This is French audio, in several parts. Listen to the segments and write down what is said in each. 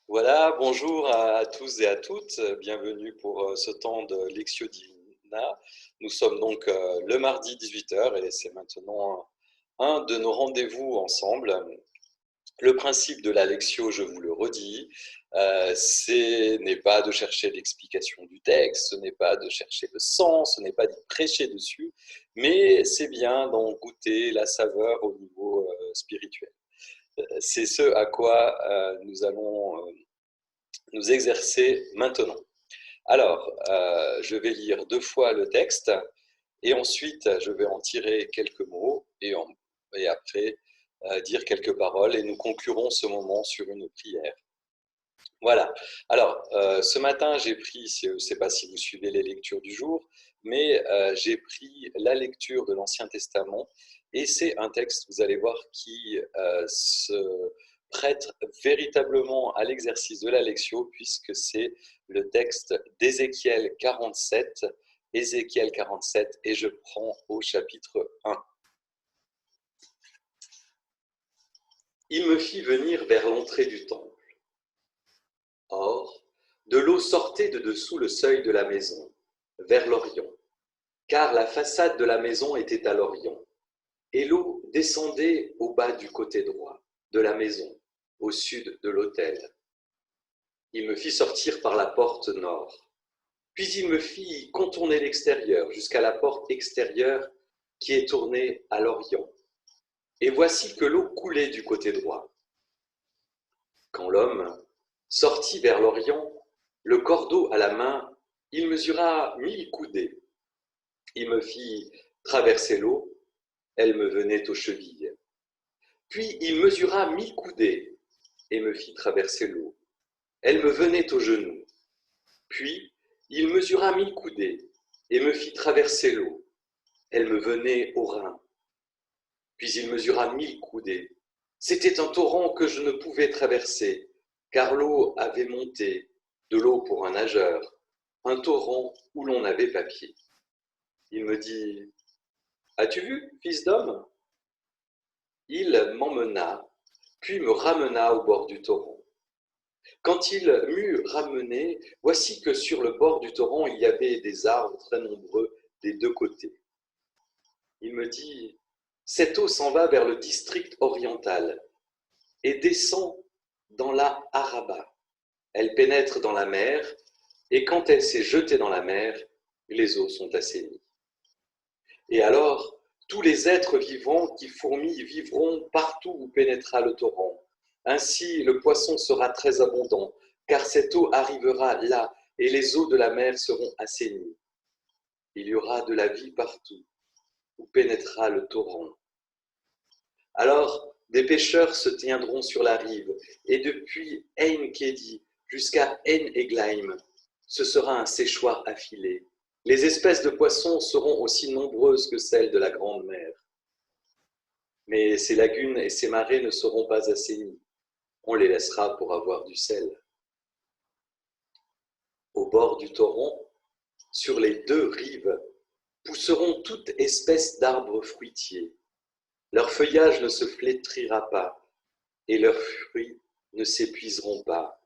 Voilà, bonjour à tous et à toutes. Bienvenue pour ce temps de Lectio Divina. Nous sommes donc le mardi 18h et c'est maintenant un de nos rendez-vous ensemble. Le principe de la Lectio, je vous le redis, ce n'est pas de chercher l'explication du texte, ce n'est pas de chercher le sens, ce n'est pas d'y prêcher dessus, mais c'est bien d'en goûter la saveur au niveau spirituel. C'est ce à quoi nous allons nous exercer maintenant. Alors, je vais lire 2 fois le texte et ensuite je vais en tirer quelques mots et après dire quelques paroles et nous conclurons ce moment sur une prière. Voilà. Alors, ce matin, j'ai pris, je ne sais pas si vous suivez les lectures du jour, mais j'ai pris la lecture de l'Ancien Testament et c'est un texte, vous allez voir, qui se prête véritablement à l'exercice de la lectio puisque c'est le texte d'Ézéchiel 47, Ézéchiel 47, et je prends au chapitre 1. Il me fit venir vers l'entrée du temple. Or, de l'eau sortait de dessous le seuil de la maison, vers l'orient, car la façade de la maison était à l'orient, et l'eau descendait au bas du côté droit de la maison, au sud de l'autel. Il me fit sortir par la porte nord, puis il me fit contourner l'extérieur jusqu'à la porte extérieure qui est tournée à l'orient. Et voici que l'eau coulait du côté droit. Quand l'homme sortit vers l'orient, le cordeau à la main, il mesura 1000 coudées. Il me fit traverser l'eau, elle me venait aux chevilles. Puis il mesura 1000 coudées et me fit traverser l'eau. Elle me venait aux genoux. Puis il mesura 1000 coudées et me fit traverser l'eau. Elle me venait aux reins. Puis il mesura 1000 coudées. C'était un torrent que je ne pouvais traverser, car l'eau avait monté, de l'eau pour un nageur, un torrent où l'on n'avait pas pied. Il me dit, « As-tu vu, fils d'homme ?» Il m'emmena, puis me ramena au bord du torrent. Quand il m'eut ramené, voici que sur le bord du torrent, il y avait des arbres très nombreux des deux côtés. Il me dit, « Cette eau s'en va vers le district oriental et descend dans la Araba. Elle pénètre dans la mer, et quand elle s'est jetée dans la mer, les eaux sont assainies. Et alors, tous les êtres vivants qui fourmillent vivront partout où pénétrera le torrent. Ainsi, le poisson sera très abondant, car cette eau arrivera là, et les eaux de la mer seront assainies. Il y aura de la vie partout où pénétrera le torrent. Alors, des pêcheurs se tiendront sur la rive, et depuis En-Kédi jusqu'à En-Eglaim, ce sera un séchoir affilé. Les espèces de poissons seront aussi nombreuses que celles de la grande mer. Mais ces lagunes et ces marais ne seront pas assainies. On les laissera pour avoir du sel. Au bord du torrent, sur les deux rives, pousseront toute espèce d'arbres fruitiers. Leur feuillage ne se flétrira pas, et leurs fruits ne s'épuiseront pas.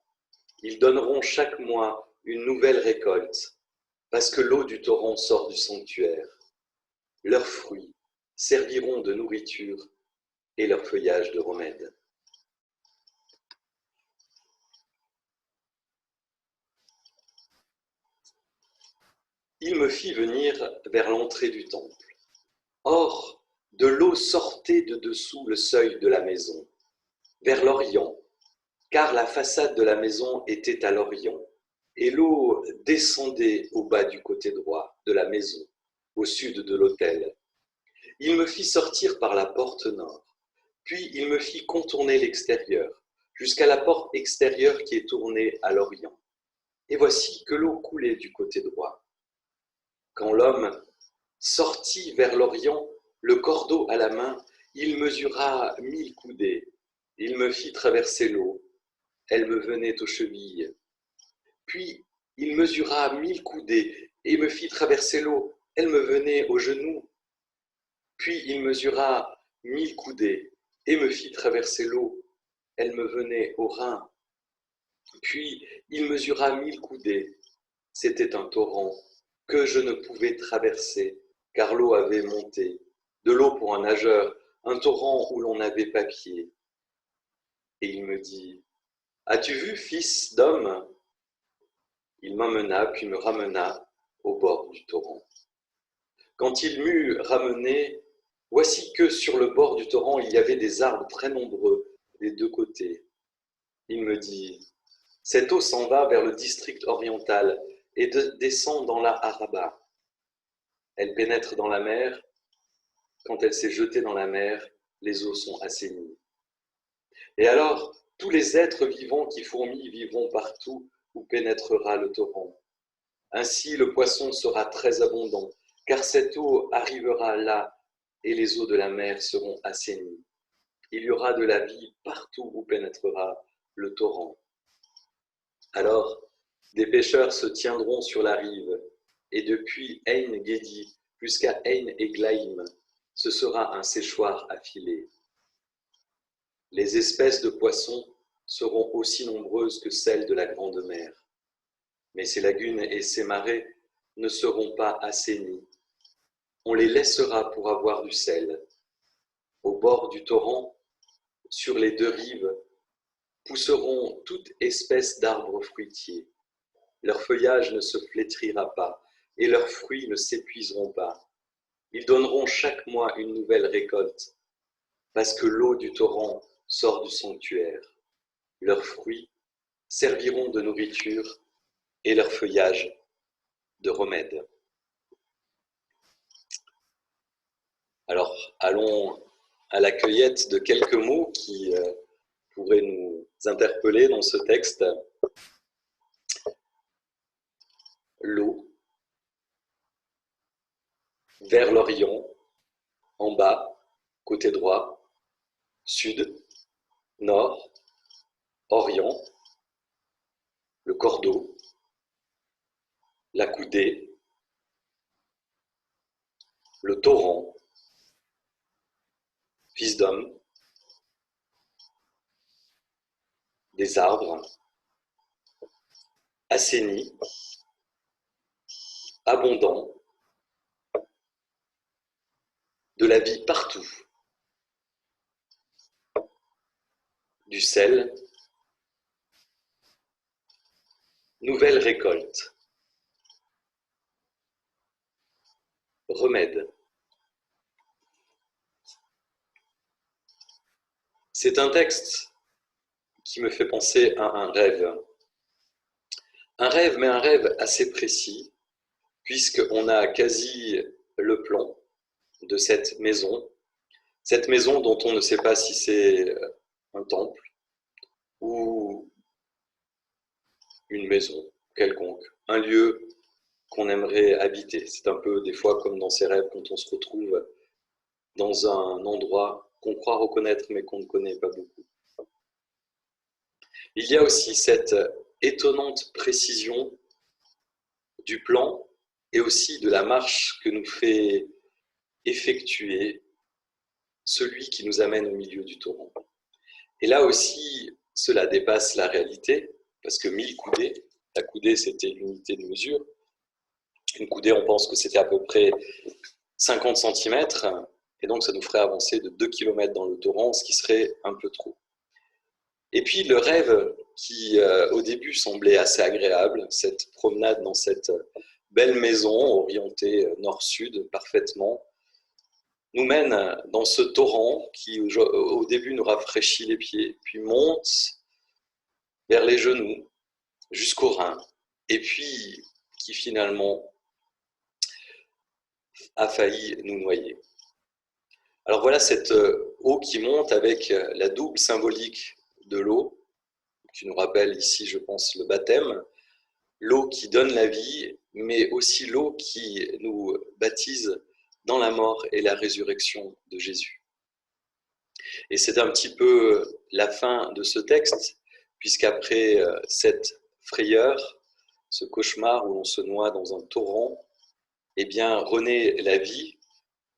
Ils donneront chaque mois une nouvelle récolte, parce que l'eau du torrent sort du sanctuaire. Leurs fruits serviront de nourriture et leur feuillage de remède. Il me fit venir vers l'entrée du temple. Or, de l'eau sortait de dessous le seuil de la maison, vers l'orient, car la façade de la maison était à l'orient, et l'eau descendait au bas du côté droit de la maison, au sud de l'autel. Il me fit sortir par la porte nord, puis il me fit contourner l'extérieur, jusqu'à la porte extérieure qui est tournée à l'orient. Et voici que l'eau coulait du côté droit. Quand l'homme sortit vers l'orient, le cordeau à la main, il mesura 1000 coudées. Il me fit traverser l'eau. Elle me venait aux chevilles. Puis il mesura 1000 coudées et me fit traverser l'eau. Elle me venait aux genoux. Puis il mesura 1000 coudées et me fit traverser l'eau. Elle me venait aux reins. Puis il mesura 1000 coudées. C'était un torrent que je ne pouvais traverser, car l'eau avait monté. De l'eau pour un nageur, un torrent où l'on n'avait pas pied. Et il me dit, « As-tu vu, fils d'homme ?» Il m'emmena, puis me ramena au bord du torrent. Quand il m'eut ramené, voici que sur le bord du torrent, il y avait des arbres très nombreux des deux côtés. Il me dit, « Cette eau s'en va vers le district oriental et descend dans la Araba. Elle pénètre dans la mer. Quand elle s'est jetée dans la mer, les eaux sont assainies. Et alors, tous les êtres vivants qui fourmillent vivront partout où pénétrera le torrent. Ainsi, le poisson sera très abondant, car cette eau arrivera là et les eaux de la mer seront assainies. Il y aura de la vie partout où pénétrera le torrent. Alors, des pêcheurs se tiendront sur la rive, et depuis Ein-Gedi jusqu'à Ein-Eglaïm, ce sera un séchoir à filets. Les espèces de poissons seront aussi nombreuses que celles de la grande mer. Mais ces lagunes et ces marais ne seront pas assainis. On les laissera pour avoir du sel. Au bord du torrent, sur les deux rives, pousseront toute espèce d'arbres fruitiers. Leur feuillage ne se flétrira pas et leurs fruits ne s'épuiseront pas. Ils donneront chaque mois une nouvelle récolte, parce que l'eau du torrent sort du sanctuaire. Leurs fruits serviront de nourriture et leur feuillage de remède. Alors, allons à la cueillette de quelques mots qui pourraient nous interpeller dans ce texte. L'eau, vers l'Orient, en bas, côté droit, sud, nord, Orient, le cordeau, la coudée, le torrent, fils d'homme, des arbres, assainis, abondants, de la vie partout, du sel, nouvelle récolte, remède. C'est un texte qui me fait penser à un rêve. Un rêve, mais un rêve assez précis, puisqu'on a quasi le plan de cette maison dont on ne sait pas si c'est un temple ou une maison quelconque, un lieu qu'on aimerait habiter. C'est un peu des fois comme dans ces rêves quand on se retrouve dans un endroit qu'on croit reconnaître mais qu'on ne connaît pas beaucoup. Il y a aussi cette étonnante précision du plan et aussi de la marche que nous fait effectuer celui qui nous amène au milieu du torrent. Et là aussi, cela dépasse la réalité, parce que 1000 coudées, la coudée c'était l'unité de mesure, une coudée on pense que c'était à peu près 50 cm, et donc ça nous ferait avancer de 2 km dans le torrent, ce qui serait un peu trop. Et puis le rêve qui au début semblait assez agréable, cette promenade dans cette belle maison orientée nord-sud parfaitement, nous mène dans ce torrent qui au début nous rafraîchit les pieds, puis monte vers les genoux jusqu'aux reins, et puis qui finalement a failli nous noyer. Alors voilà cette eau qui monte avec la double symbolique de l'eau, qui nous rappelle ici, je pense, le baptême, l'eau qui donne la vie, mais aussi l'eau qui nous baptise dans la mort et la résurrection de Jésus. Et c'est un petit peu la fin de ce texte, puisqu'après cette frayeur, ce cauchemar où l'on se noie dans un torrent, eh bien renaît la vie,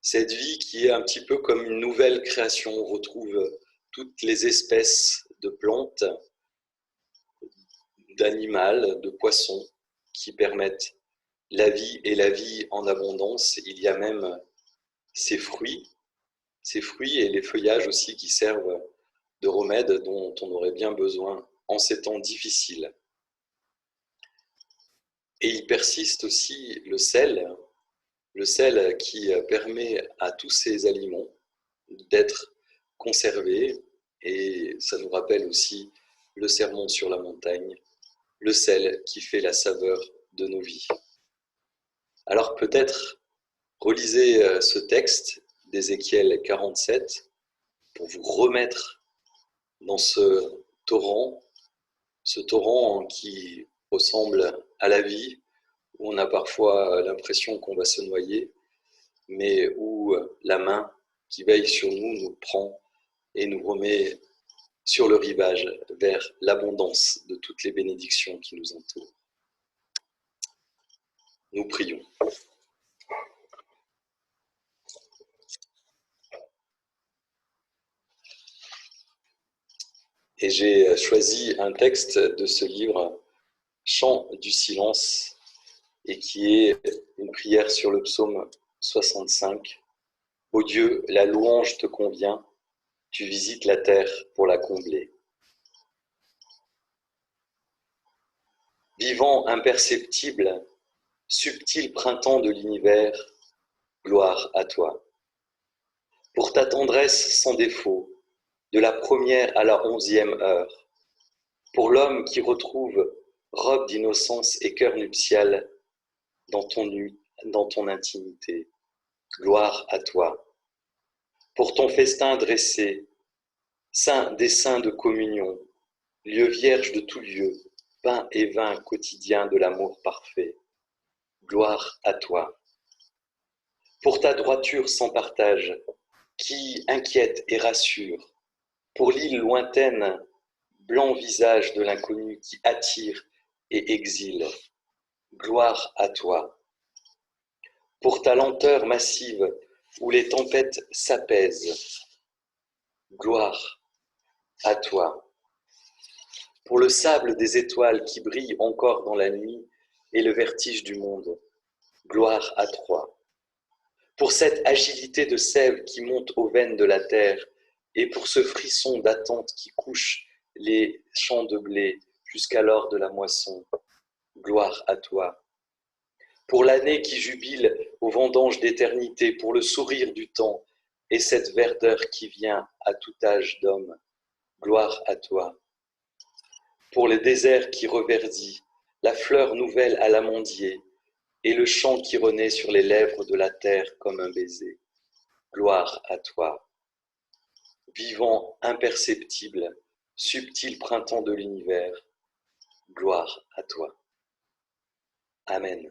cette vie qui est un petit peu comme une nouvelle création. On retrouve toutes les espèces de plantes, d'animal, de poisson qui permettent la vie et la vie en abondance. Il y a même ces fruits et les feuillages aussi qui servent de remède dont on aurait bien besoin en ces temps difficiles. Et il persiste aussi le sel qui permet à tous ces aliments d'être conservés, et ça nous rappelle aussi le sermon sur la montagne, le sel qui fait la saveur de nos vies. Alors peut-être relisez ce texte d'Ézéchiel 47 pour vous remettre dans ce torrent qui ressemble à la vie, où on a parfois l'impression qu'on va se noyer, mais où la main qui veille sur nous nous prend et nous remet sur le rivage vers l'abondance de toutes les bénédictions qui nous entourent. Nous prions. Et j'ai choisi un texte de ce livre, Chant du silence, et qui est une prière sur le psaume 65. Ô Dieu, la louange te convient, tu visites la terre pour la combler. Vivant imperceptible, subtil printemps de l'univers, gloire à toi. Pour ta tendresse sans défaut, de la première à la 11e heure, pour l'homme qui retrouve robe d'innocence et cœur nuptial dans ton intimité, gloire à toi. Pour ton festin dressé, des saints de communion, lieu vierge de tout lieu, pain et vin quotidien de l'amour parfait, gloire à toi. Pour ta droiture sans partage, qui inquiète et rassure, pour l'île lointaine, blanc visage de l'inconnu qui attire et exile, gloire à toi. Pour ta lenteur massive, où les tempêtes s'apaisent, gloire à toi. Pour le sable des étoiles qui brillent encore dans la nuit et le vertige du monde, gloire à toi. Pour cette agilité de sève qui monte aux veines de la terre et pour ce frisson d'attente qui couche les champs de blé jusqu'à l'heure de la moisson, gloire à toi. Pour l'année qui jubile aux vendanges d'éternité, pour le sourire du temps et cette verdeur qui vient à tout âge d'homme, gloire à toi. Pour le désert qui reverdit, la fleur nouvelle à l'amandier et le chant qui renaît sur les lèvres de la terre comme un baiser, gloire à toi. Vivant imperceptible, subtil printemps de l'univers, gloire à toi. Amen.